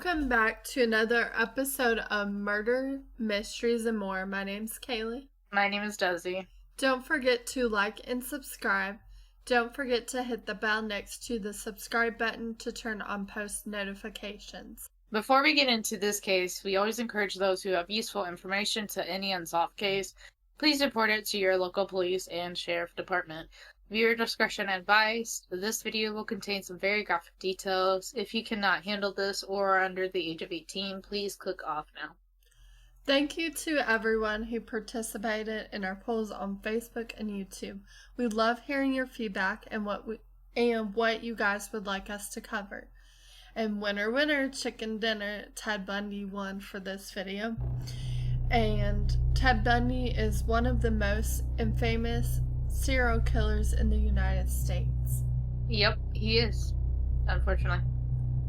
Welcome back to another episode of Murder, Mysteries, and More. My name's Kaylee. My name is Desi. Don't forget to like and subscribe. Don't forget to hit the bell next to the subscribe button to turn on post notifications. Before we get into this case, we always encourage those who have useful information to any unsolved case, please report it to your local police and sheriff department. Viewer discretion advised. This video will contain some very graphic details. If you cannot handle this or are under the age of 18, please click off now. Thank you to everyone who participated in our polls on Facebook and YouTube. We love hearing your feedback and what you guys would like us to cover. And winner, chicken dinner, Ted Bundy won for this video. And Ted Bundy is one of the most infamous serial killers in the United States. Yep, he is, unfortunately.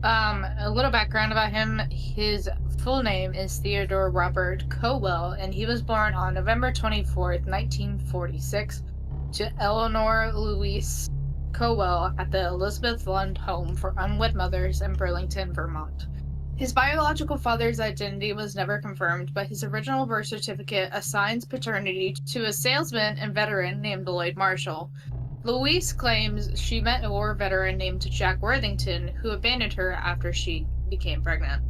A little background about him. His full name is Theodore Robert Cowell, and he was born on November 24th, 1946, to Eleanor Louise Cowell at the Elizabeth Lund Home for Unwed Mothers in Burlington, Vermont. His biological father's identity was never confirmed, but his original birth certificate assigns paternity to a salesman and veteran named Lloyd Marshall. Louise claims she met a war veteran named Jack Worthington, who abandoned her after she became pregnant.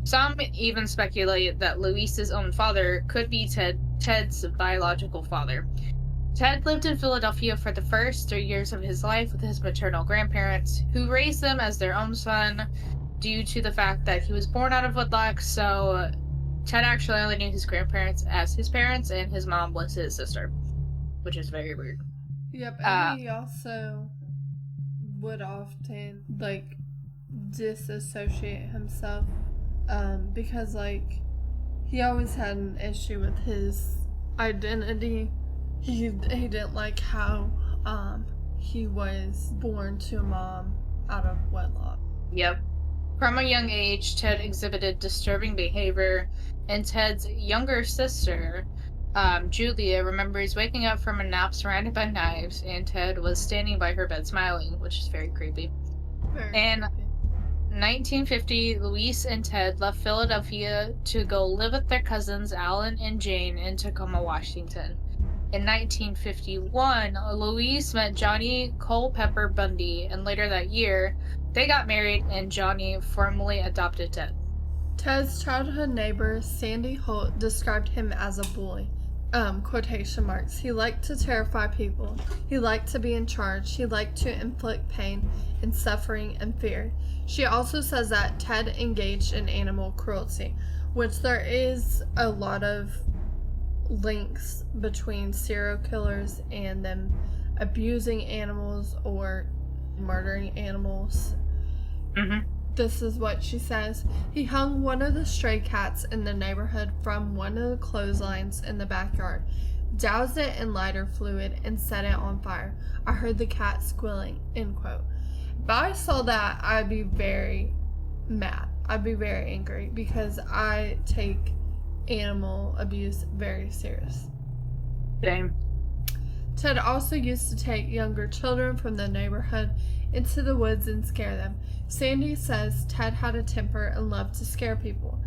Some even speculate that Louise's own father could be Ted's biological father. Ted lived in Philadelphia for the first 3 years of his life with his maternal grandparents, who raised them as their own son, due to the fact that he was born out of wedlock, so Ted actually only knew his grandparents as his parents, and his mom was his sister, which is very weird. Yep, and he also would often, disassociate himself, because, he always had an issue with his identity. He didn't like how, he was born to a mom out of wedlock. Yep. From a young age, Ted exhibited disturbing behavior, and Ted's younger sister, Julia, remembers waking up from a nap surrounded by knives, and Ted was standing by her bed smiling, which is very creepy. In 1950, Louise and Ted left Philadelphia to go live with their cousins Alan and Jane in Tacoma, Washington. In 1951, Louise met Johnny Culpepper Bundy, and later that year, they got married, and Johnny formally adopted Ted. Ted's childhood neighbor, Sandy Holt, described him as a bully. Quotation marks. He liked to terrify people. He liked to be in charge. He liked to inflict pain and suffering and fear. She also says that Ted engaged in animal cruelty, which there is a lot of links between serial killers and them abusing animals or murdering animals. Mm-hmm. This is what she says. He hung one of the stray cats in the neighborhood from one of the clotheslines in the backyard, doused it in lighter fluid, and set it on fire. I heard the cat squealing, end quote. If I saw that, I'd be very mad. I'd be very angry because I take animal abuse very serious. Same. Ted also used to take younger children from the neighborhood into the woods and scare them. Sandy says Ted had a temper and loved to scare people.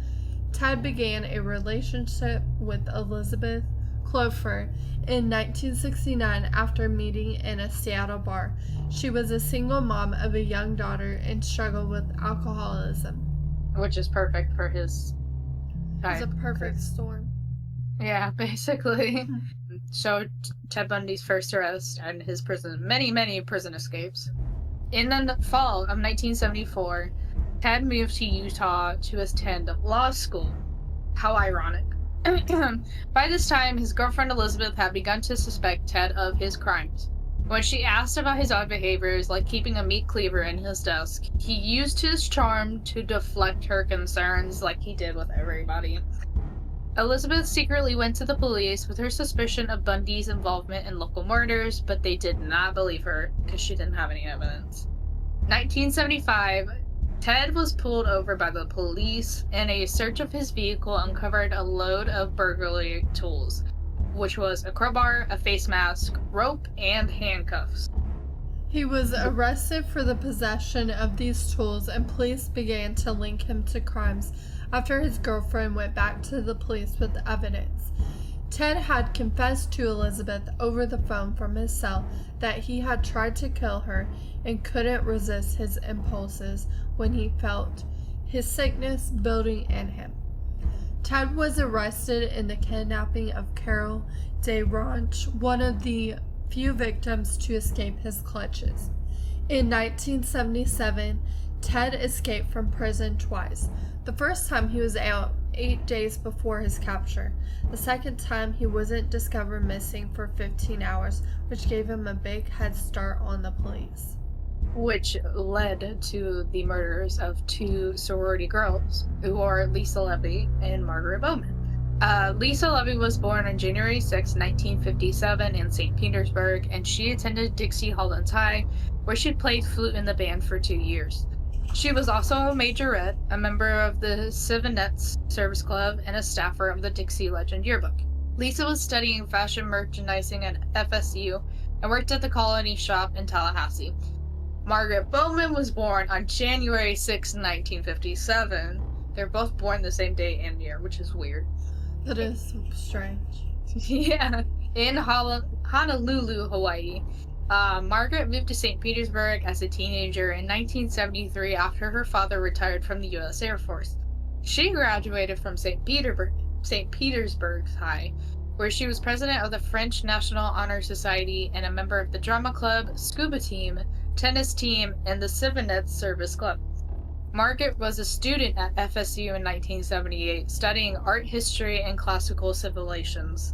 Ted began a relationship with Elizabeth Clover in 1969 after meeting in a Seattle bar. She was a single mom of a young daughter and struggled with alcoholism. Which is perfect for his time. It's a perfect storm. Yeah, basically. So, Ted Bundy's first arrest and his many prison escapes. In the fall of 1974, Ted moved to Utah to attend law school. How ironic. By this time, his girlfriend Elizabeth had begun to suspect Ted of his crimes. When she asked about his odd behaviors, like keeping a meat cleaver in his desk, he used his charm to deflect her concerns like he did with everybody. Elizabeth secretly went to the police with her suspicion of Bundy's involvement in local murders, but they did not believe her because she didn't have any evidence. 1975, Ted was pulled over by the police, and a search of his vehicle uncovered a load of burglary tools, which was a crowbar, a face mask, rope, and handcuffs. He was arrested for the possession of these tools, and police began to link him to crimes after his girlfriend went back to the police with evidence. Ted had confessed to Elizabeth over the phone from his cell that he had tried to kill her and couldn't resist his impulses when he felt his sickness building in him. Ted was arrested in the kidnapping of Carol de Ranch, one of the few victims to escape his clutches. In 1977, Ted escaped from prison twice. The first time he was out 8 days before his capture. The second time he wasn't discovered missing for 15 hours, which gave him a big head start on the police. Which led to the murders of two sorority girls, who are Lisa Levy and Margaret Bowman. Lisa Levy was born on January 6, 1957 in St. Petersburg, and she attended Dixie Holland High, where she played flute in the band for 2 years. She was also a majorette, a member of the Civinettes Service Club, and a staffer of the Dixie Legend Yearbook. Lisa was studying fashion merchandising at FSU and worked at the Colony Shop in Tallahassee. Margaret Bowman was born on January 6, 1957. They're both born the same day and year, which is weird. That is strange. Yeah. In Honolulu, Hawaii. Margaret moved to St. Petersburg as a teenager in 1973 after her father retired from the U.S. Air Force. She graduated from St. Petersburg High, where she was president of the French National Honor Society and a member of the drama club, scuba team, tennis team, and the Civinettes Service Club. Margaret was a student at FSU in 1978, studying art history and classical civilizations.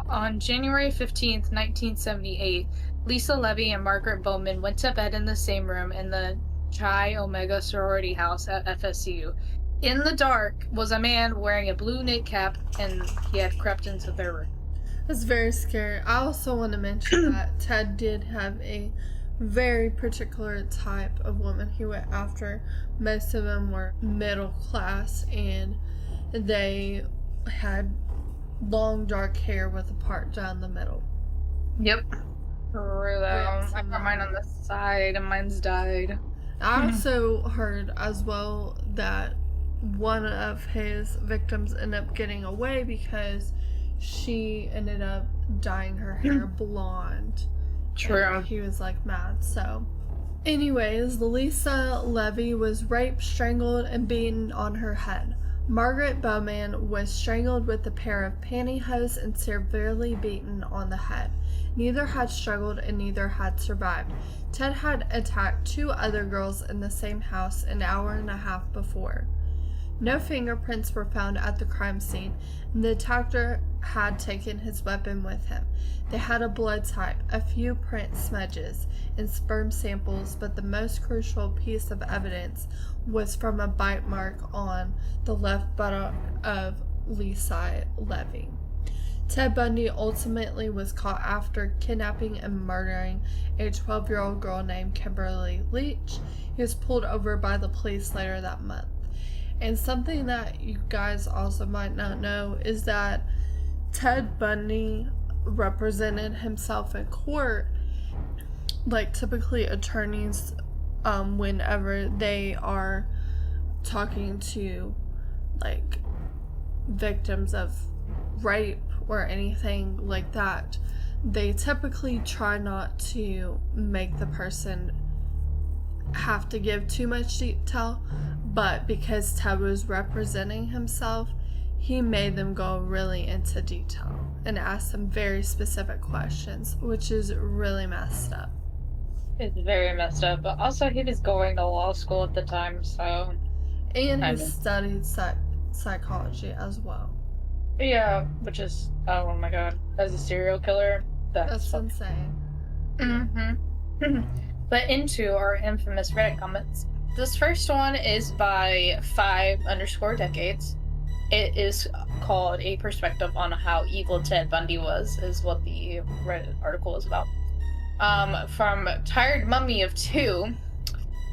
On January 15, 1978, Lisa Levy and Margaret Bowman went to bed in the same room in the Chi Omega sorority house at FSU. In the dark was a man wearing a blue knit cap, and he had crept into their room. That's very scary. I also want to mention that Ted did have a very particular type of woman he went after. Most of them were middle class, and they had long dark hair with a part down the middle. Yep. I got mine on the side, and mine's dyed. I also heard as well that one of his victims ended up getting away because she ended up dyeing her hair blonde. True. And he was like mad. So anyways, Lisa Levy was raped, strangled, and beaten on her head. Margaret Bowman was strangled with a pair of pantyhose and severely beaten on the head. Neither had struggled and neither had survived. Ted had attacked 2 other girls in the same house an hour and a half before. No fingerprints were found at the crime scene, and the attacker had taken his weapon with him. They had a blood type, a few print smudges, and sperm samples, but the most crucial piece of evidence was from a bite mark on the left buttock of Lisa Levy. Ted Bundy ultimately was caught after kidnapping and murdering a 12-year-old girl named Kimberly Leach. He was pulled over by the police later that month. And something that you guys also might not know is that Ted Bundy represented himself in court. Like, typically attorneys, whenever they are talking to, like, victims of rape or anything like that, they typically try not to make the person have to give too much detail, but because Ted was representing himself, he made them go really into detail and ask them very specific questions, which is really messed up. It's very messed up, but also he was going to law school at the time, so... And he studied psychology as well. Yeah, which is, oh my god, as a serial killer, that's insane. Mm-hmm. But into our infamous Reddit comments. This first one is by 5_decades. It is called A Perspective on How Evil Ted Bundy Was, is what the Reddit article is about. From Tired Mummy of 2,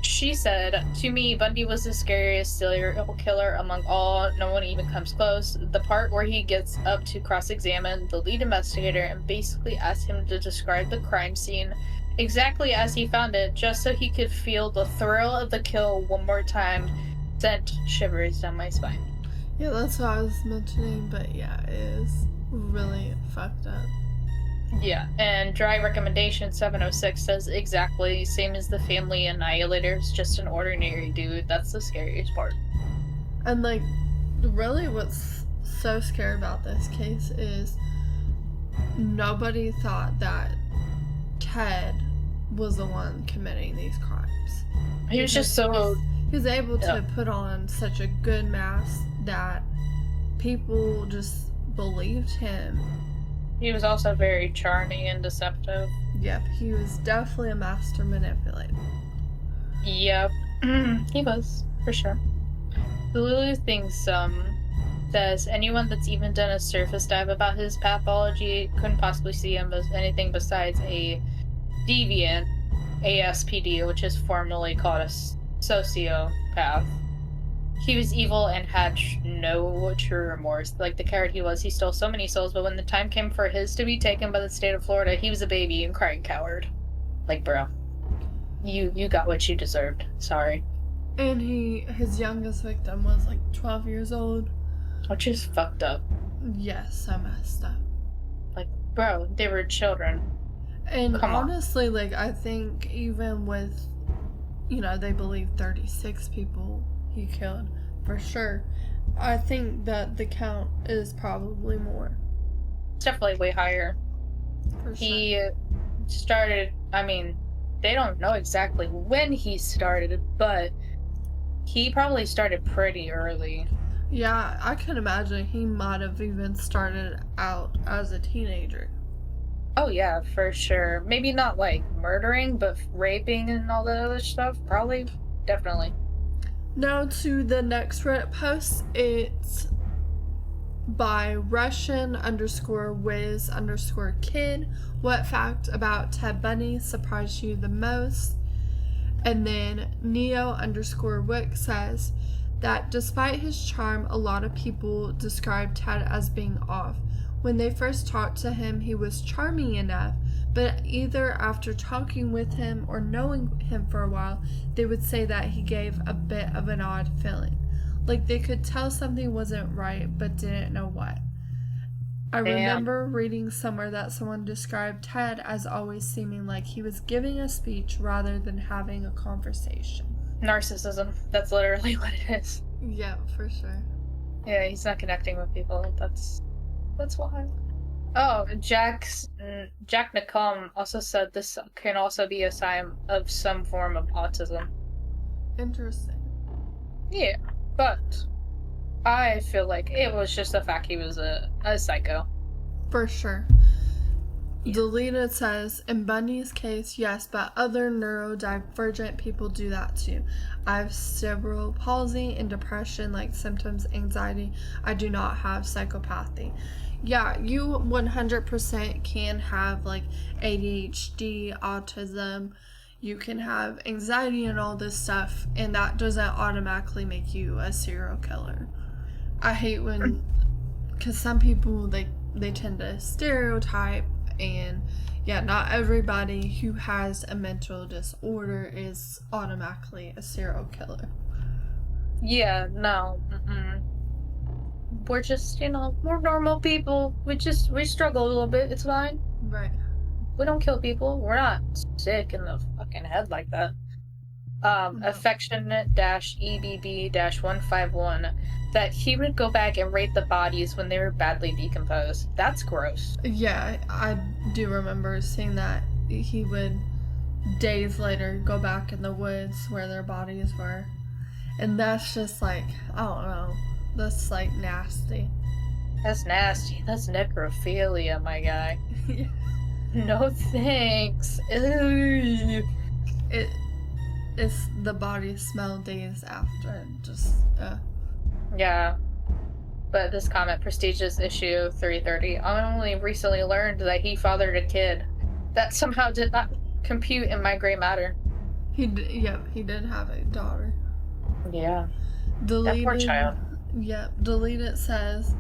she said, "To me, Bundy was the scariest serial killer among all. No one even comes close. The part where he gets up to cross-examine the lead investigator and basically asks him to describe the crime scene exactly as he found it, just so he could feel the thrill of the kill one more time, sent shivers down my spine. Yeah, that's what I was mentioning, but yeah, it is really fucked up. Yeah, and Dry Recommendation 706 says exactly same as the Family Annihilators, just an ordinary dude. That's the scariest part. And like, really what's so scary about this case is nobody thought that Ted was the one committing these crimes. He was just so... He was able to put on such a good mask that people just believed him. He was also very charming and deceptive. Yep, he was definitely a master manipulator. Yep, he was, for sure. The Lulu thing says anyone that's even done a surface dive about his pathology couldn't possibly see him as anything besides a deviant ASPD, which is formally called a sociopath. He was evil and had no true remorse. Like the coward he was, he stole so many souls, but when the time came for his to be taken by the state of Florida, he was a baby and crying coward. Like, bro, you got what you deserved. Sorry. And his youngest victim was like 12 years old. Which is fucked up. Yes, so messed up. Like, bro, they were children. And honestly, like, I think even with, they believe 36 people he killed, for sure. I think that the count is probably more. It's definitely way higher. For sure. He started, they don't know exactly when he started, but he probably started pretty early. Yeah, I can imagine he might have even started out as a teenager. Oh yeah, for sure. Maybe not like murdering, but raping and all that other stuff. Probably, definitely. Now to the next Reddit post. It's by Russian_Wiz_kid. What fact about Ted Bundy surprised you the most? And then Neo_Wick says that despite his charm, a lot of people describe Ted as being off. When they first talked to him, he was charming enough, but either after talking with him or knowing him for a while, they would say that he gave a bit of an odd feeling. Like they could tell something wasn't right, but didn't know what. I remember reading somewhere that someone described Ted as always seeming like he was giving a speech rather than having a conversation. Narcissism. That's literally what it is. Yeah, for sure. Yeah, he's not connecting with people. That's wild. Oh, Jack Nacum also said this can also be a sign of some form of autism. Interesting. Yeah, but I feel like it was just the fact he was a psycho. For sure. Yeah. Deleted says, in Bundy's case, yes, but other neurodivergent people do that too. I have cerebral palsy and depression like symptoms, anxiety. I do not have psychopathy. Yeah, you 100% can have like ADHD, autism. You can have anxiety and all this stuff, and that doesn't automatically make you a serial killer. I hate when, because some people, they tend to stereotype, and yeah, not everybody who has a mental disorder is automatically a serial killer. Yeah, no. Mm-mm. We're just, we're normal people. We struggle a little bit. It's fine. Right. We don't kill people. We're not sick in the fucking head like that. No. Affectionate-EBB-151 that he would go back and rate the bodies when they were badly decomposed. That's gross. Yeah, I do remember seeing that. He would days later go back in the woods where their bodies were. And that's just like, I don't know. That's like nasty. That's nasty. That's necrophilia, my guy. Yeah. No thanks. Ew. It's the body smell days after. Just, Yeah. But this comment, prestigious issue 330, I only recently learned that he fathered a kid. That somehow did not compute in my gray matter. He did have a daughter. Yeah. Deleted, that poor child. Yep. Deleted says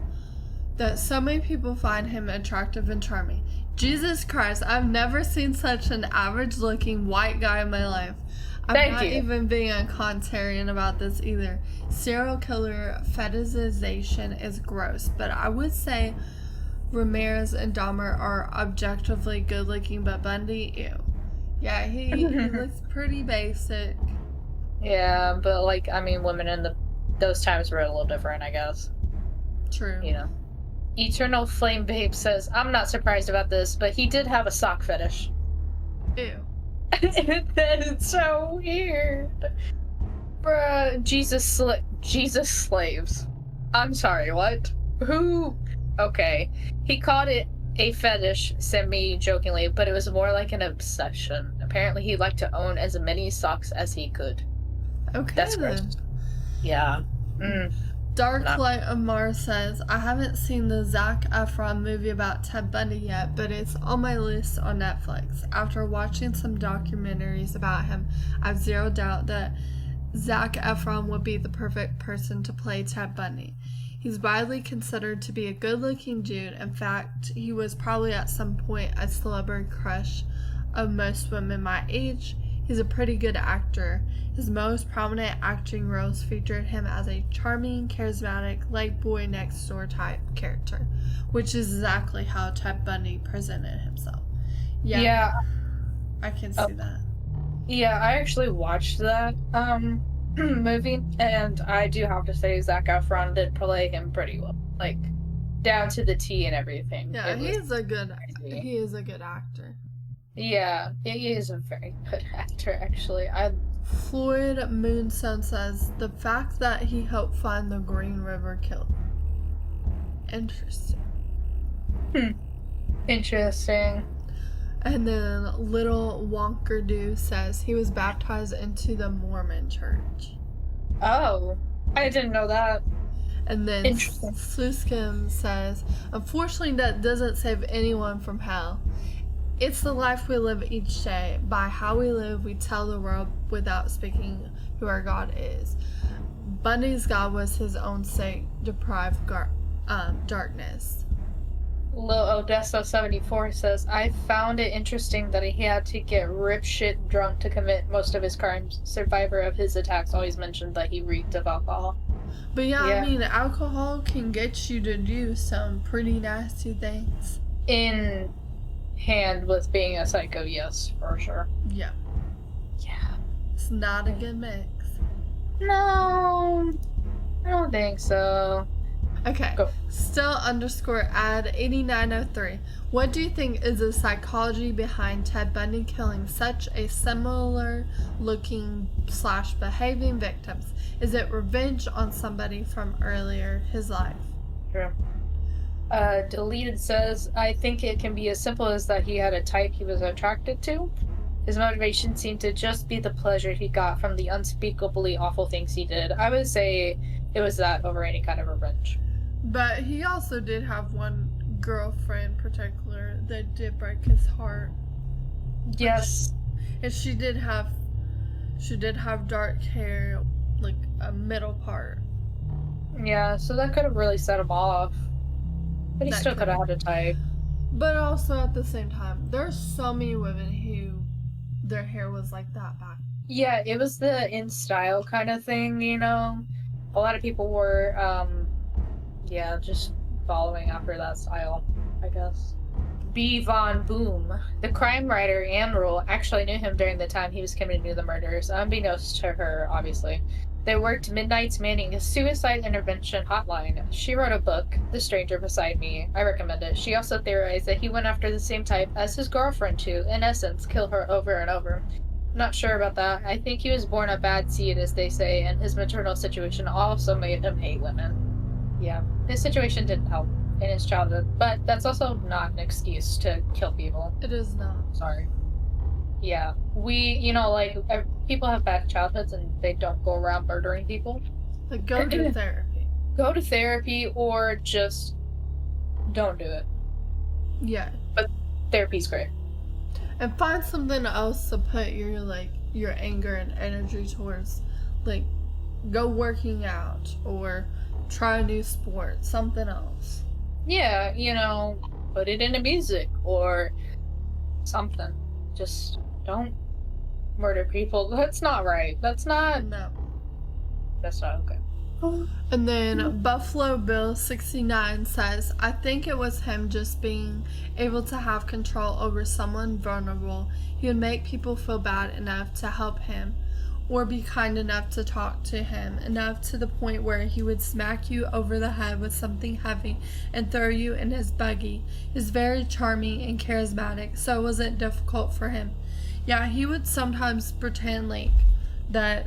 that so many people find him attractive and charming. Jesus Christ, I've never seen such an average-looking white guy in my life. I'm Thank not you. even being a contrarian about this either. Serial killer fetishization is gross, but I would say Ramirez and Dahmer are objectively good-looking, but Bundy, ew. Yeah, he looks pretty basic. Yeah, but like, I mean, women in those times were a little different, I guess. True. You know. Eternal Flame Babe says, I'm not surprised about this, but he did have a sock fetish. Ew. That is so weird. Bruh, Jesus slaves. I'm sorry, what? Who? Okay. He called it a fetish, semi-jokingly, but it was more like an obsession. Apparently he liked to own as many socks as he could. Okay, That's then. gross. Yeah. Darklight Amar says, I haven't seen the Zac Efron movie about Ted Bundy yet, but it's on my list on Netflix. After watching some documentaries about him, I have zero doubt that Zac Efron would be the perfect person to play Ted Bundy. He's widely considered to be a good-looking dude. In fact, he was probably at some point a celebrity crush of most women my age. He's a pretty good actor. His most prominent acting roles featured him as a charming, charismatic, like boy next door type character, which is exactly how Ted Bundy presented himself. Yeah. I can see that. Yeah, I actually watched that movie, and I do have to say Zac Efron did play him pretty well. Like, down to the T and everything. Yeah, he is a good actor. Yeah, he is a very good actor, actually. Floyd Moonsun says, the fact that he helped find the Green River Killer. Interesting. Interesting. And then Little Wonkerdoo says he was baptized into the Mormon church. Oh, I didn't know that. And then Sluskin says, unfortunately that doesn't save anyone from hell. It's the life we live each day. By how we live, we tell the world without speaking who our God is. Bundy's God was his own state-deprived darkness. Lil Odessa 74 says, I found it interesting that he had to get rip shit drunk to commit most of his crimes. Survivor of his attacks always mentioned that he reeked of alcohol. But yeah, I mean, alcohol can get you to do some pretty nasty things. In hand with being a psycho, yes, for sure. Yeah. Yeah. It's not a good mix. No, I don't think so. Okay. Go. Still_ad8903. What do you think is the psychology behind Ted Bundy killing such a similar looking / behaving victims? Is it revenge on somebody from earlier his life? True. Deleted says, I think it can be as simple as that he had a type he was attracted to. His motivation seemed to just be the pleasure he got from the unspeakably awful things he did. I would say it was that over any kind of revenge. But he also did have one girlfriend in particular that did break his heart. Yes. And she did have dark hair, like a middle part. Yeah, so that could have really set him off. But he still could have had a type. But also at the same time, there's so many women who their hair was like that back. Yeah, it was the in style kind of thing, you know? A lot of people were, just following after that style, I guess. B. Von Boom, the crime writer Anne Rule, actually knew him during the time he was committing the murders, unbeknownst to her, obviously. They worked midnights manning a suicide intervention hotline. She wrote a book, The Stranger Beside Me. I recommend it. She also theorized that he went after the same type as his girlfriend to, in essence, kill her over and over. Not sure about that. I think he was born a bad seed, as they say, and his maternal situation also made him hate women. Yeah, his situation didn't help in his childhood, but that's also not an excuse to kill people. It is not. Sorry. Yeah, people have bad childhoods and they don't go around murdering people. Like, go to therapy. Go to therapy or just don't do it. Yeah. But therapy's great. And find something else to put your anger and energy towards. Like, go working out or try a new sport, something else. Yeah, put it into music or something. Just don't murder people. That's not right. That's not okay. And then Buffalo Bill 69 says, I think it was him just being able to have control over someone vulnerable. He would make people feel bad enough to help him, or be kind enough to talk to him, enough to the point where he would smack you over the head with something heavy and throw you in his buggy. He's very charming and charismatic, so it wasn't difficult for him. Yeah, he would sometimes pretend that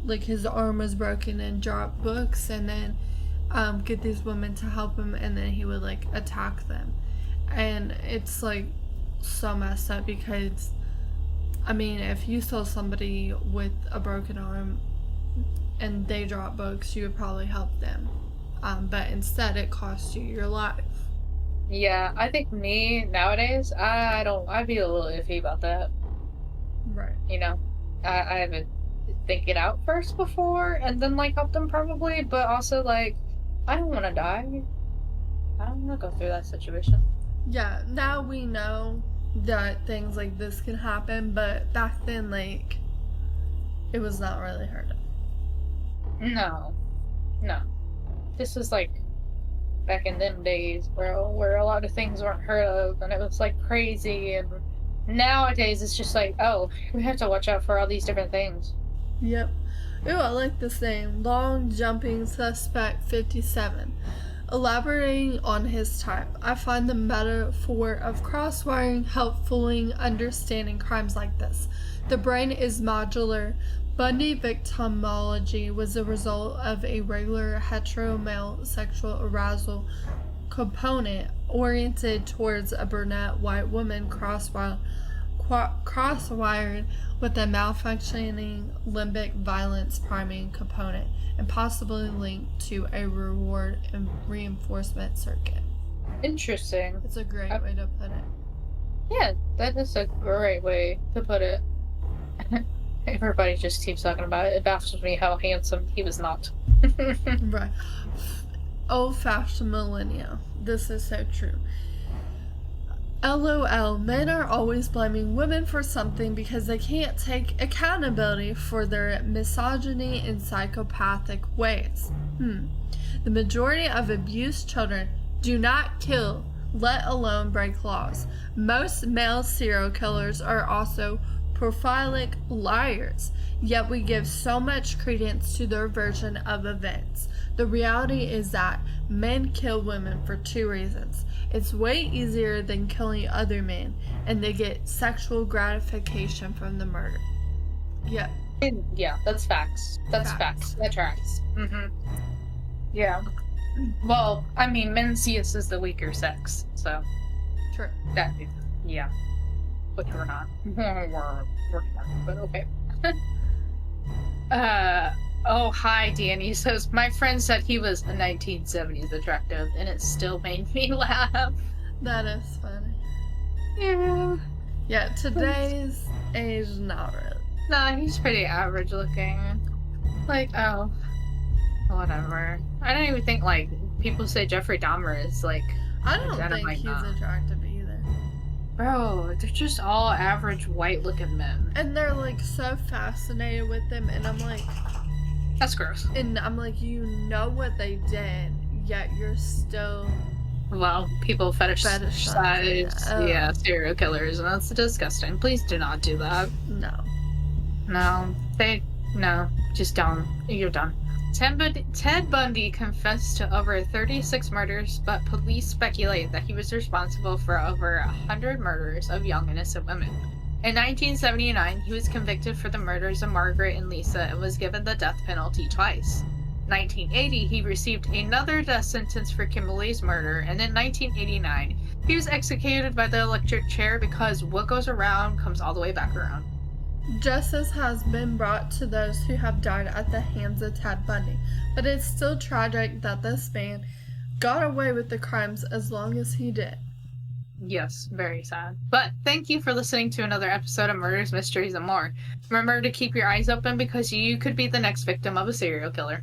his arm was broken and drop books, and then get these women to help him, and then he would attack them. And it's so messed up, because I mean, if you saw somebody with a broken arm and they drop books, you would probably help them, but instead it cost you your life. Yeah, I think me nowadays, I'd be a little iffy about that. Right. You know, I haven't think it out first before and then help them probably, but also I don't want to die. I don't want to go through that situation. Yeah, now we know that things like this can happen, but back then it was not really heard of. No. This was back in them days, bro, where a lot of things weren't heard of and it was crazy, and nowadays it's just oh, we have to watch out for all these different things. Yep. Ooh, I like this name. Long Jumping Suspect 57. Elaborating on his type, I find the metaphor of cross-wiring helpful understanding crimes like this. The brain is modular. Bundy victimology was a result of a regular hetero-male sexual arousal component oriented towards a brunette white woman cross-wired with a malfunctioning limbic violence priming component, and possibly linked to a reward and reinforcement circuit. Interesting. It's a great way to put it. Yeah, that is a great way to put it. Everybody just keeps talking about it. It baffles me how handsome he was not. Right. Old-fashioned millennial. This is so true. LOL, men are always blaming women for something because they can't take accountability for their misogyny and psychopathic ways. The majority of abused children do not kill, let alone break laws. Most male serial killers are also prolific liars, yet we give so much credence to their version of events. The reality is that men kill women for two reasons. It's way easier than killing other men, and they get sexual gratification from the murder. Yeah. Yeah, that's facts. That's facts. That tracks. Yeah. Well, I mean, men see us as the weaker sex, so. True. That, yeah. But we're not. we're not, but okay. Oh, hi, Danny says, my friend said he was a 1970s attractive, and it still made me laugh. That is funny. Yeah. Yeah, today's age, not really. Nah, he's pretty average looking. Oh, whatever. I don't even think, people say Jeffrey Dahmer is, I don't think he's attractive either. Bro, they're just all average white-looking men. And they're, so fascinated with them, and I'm that's gross. And I'm you know what they did, yet you're still... Well, people fetishize serial killers, and that's disgusting. Please do not do that. No. No, just don't. You're done. Ted Bundy confessed to over 36 murders, but police speculate that he was responsible for over 100 murders of young innocent women. In 1979, he was convicted for the murders of Margaret and Lisa and was given the death penalty twice. 1980, he received another death sentence for Kimberly's murder, and in 1989, he was executed by the electric chair because what goes around comes all the way back around. Justice has been brought to those who have died at the hands of Ted Bundy, but it's still tragic that this man got away with the crimes as long as he did. Yes, very sad. But thank you for listening to another episode of Murders, Mysteries, and More. Remember to keep your eyes open because you could be the next victim of a serial killer.